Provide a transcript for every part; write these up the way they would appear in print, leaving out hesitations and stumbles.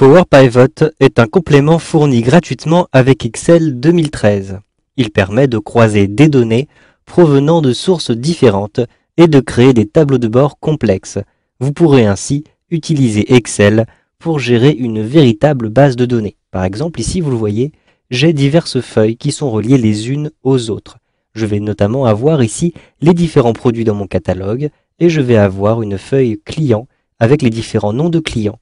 Power Pivot est un complément fourni gratuitement avec Excel 2013. Il permet de croiser des données provenant de sources différentes et de créer des tableaux de bord complexes. Vous pourrez ainsi utiliser Excel pour gérer une véritable base de données. Par exemple, ici, vous le voyez, j'ai diverses feuilles qui sont reliées les unes aux autres. Je vais notamment avoir ici les différents produits dans mon catalogue et je vais avoir une feuille client avec les différents noms de clients.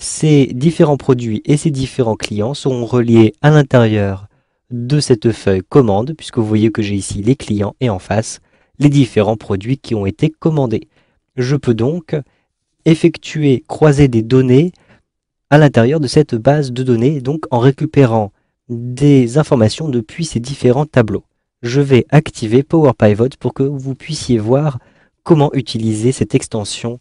Ces différents produits et ces différents clients seront reliés à l'intérieur de cette feuille commande, puisque vous voyez que j'ai ici les clients et en face les différents produits qui ont été commandés. Je peux donc croiser des données à l'intérieur de cette base de données, donc en récupérant des informations depuis ces différents tableaux. Je vais activer Power Pivot pour que vous puissiez voir comment utiliser cette extension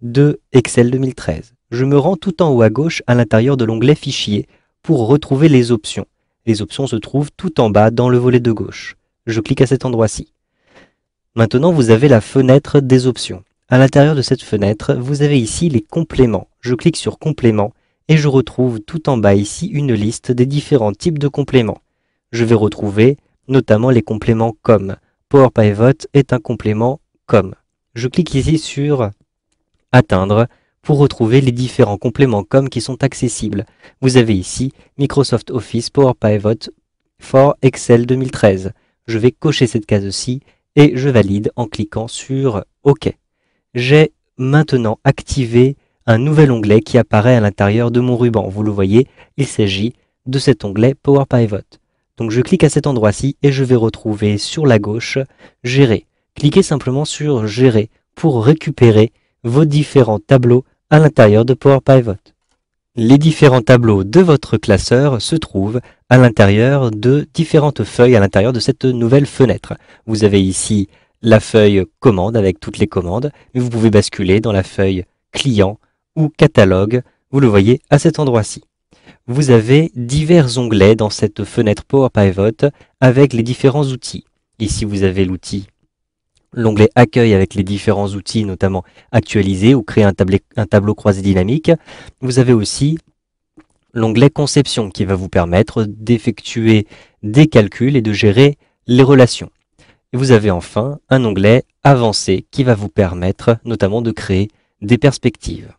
de Excel 2013. Je me rends tout en haut à gauche à l'intérieur de l'onglet Fichier pour retrouver les options. Les options se trouvent tout en bas dans le volet de gauche. Je clique à cet endroit-ci. Maintenant, vous avez la fenêtre des options. À l'intérieur de cette fenêtre, vous avez ici les compléments. Je clique sur Compléments et je retrouve tout en bas ici une liste des différents types de compléments. Je vais retrouver notamment les compléments comme. Power Pivot est un complément comme. Je clique ici sur Atteindre pour retrouver les différents compléments comme qui sont accessibles. Vous avez ici Microsoft Office Power Pivot for Excel 2013. Je vais cocher cette case-ci et je valide en cliquant sur OK. J'ai maintenant activé un nouvel onglet qui apparaît à l'intérieur de mon ruban. Vous le voyez, il s'agit de cet onglet Power Pivot. Donc je clique à cet endroit-ci et je vais retrouver sur la gauche Gérer. Cliquez simplement sur Gérer pour récupérer vos différents tableaux à l'intérieur de Power Pivot. Les différents tableaux de votre classeur se trouvent à l'intérieur de différentes feuilles à l'intérieur de cette nouvelle fenêtre. Vous avez ici la feuille commande avec toutes les commandes, mais vous pouvez basculer dans la feuille client ou catalogue, vous le voyez à cet endroit-ci. Vous avez divers onglets dans cette fenêtre Power Pivot avec les différents outils. Ici vous avez l'onglet Accueil avec les différents outils, notamment actualiser ou créer un tableau croisé dynamique. Vous avez aussi l'onglet Conception qui va vous permettre d'effectuer des calculs et de gérer les relations. Et vous avez enfin un onglet Avancé qui va vous permettre notamment de créer des perspectives.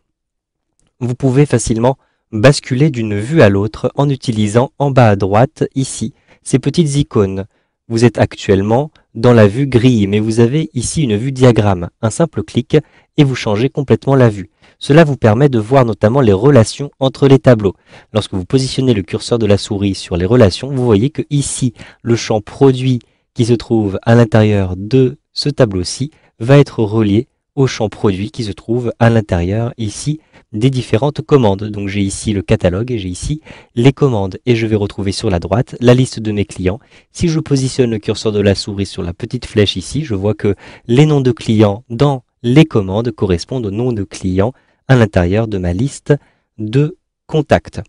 Vous pouvez facilement basculer d'une vue à l'autre en utilisant en bas à droite ici ces petites icônes. Vous êtes actuellement dans la vue grille, mais vous avez ici une vue diagramme. Un simple clic et vous changez complètement la vue. Cela vous permet de voir notamment les relations entre les tableaux. Lorsque vous positionnez le curseur de la souris sur les relations, vous voyez que ici, le champ produit qui se trouve à l'intérieur de ce tableau-ci va être relié au champ produit qui se trouve à l'intérieur ici des différentes commandes. Donc j'ai ici le catalogue et j'ai ici les commandes et je vais retrouver sur la droite la liste de mes clients. Si je positionne le curseur de la souris sur la petite flèche ici, je vois que les noms de clients dans les commandes correspondent aux noms de clients à l'intérieur de ma liste de contacts.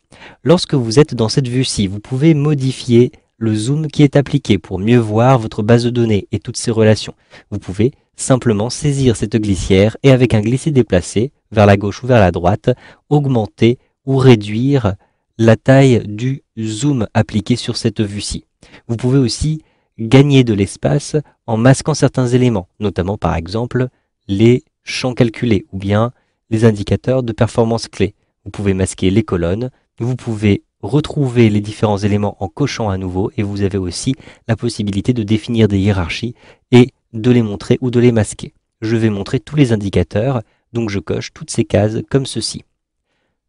Lorsque vous êtes dans cette vue-ci, vous pouvez modifier le zoom qui est appliqué pour mieux voir votre base de données et toutes ses relations. Vous pouvez simplement saisir cette glissière et avec un glisser-déplacer vers la gauche ou vers la droite, augmenter ou réduire la taille du zoom appliqué sur cette vue-ci. Vous pouvez aussi gagner de l'espace en masquant certains éléments, notamment par exemple les champs calculés ou bien les indicateurs de performance clés. Vous pouvez masquer les colonnes, vous pouvez retrouver les différents éléments en cochant à nouveau et vous avez aussi la possibilité de définir des hiérarchies et de les montrer ou de les masquer. Je vais montrer tous les indicateurs, donc je coche toutes ces cases comme ceci.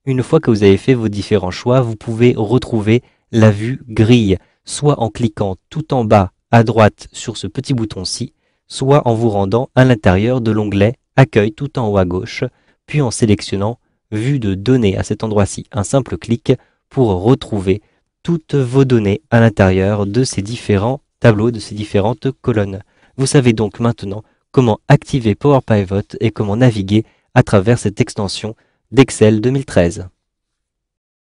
Une fois que vous avez fait vos différents choix, vous pouvez retrouver la vue grille, soit en cliquant tout en bas à droite sur ce petit bouton-ci, soit en vous rendant à l'intérieur de l'onglet Accueil tout en haut à gauche, puis en sélectionnant Vue de données à cet endroit-ci. Un simple clic pour retrouver toutes vos données à l'intérieur de ces différents tableaux, de ces différentes colonnes. Vous savez donc maintenant comment activer Power Pivot et comment naviguer à travers cette extension d'Excel 2013.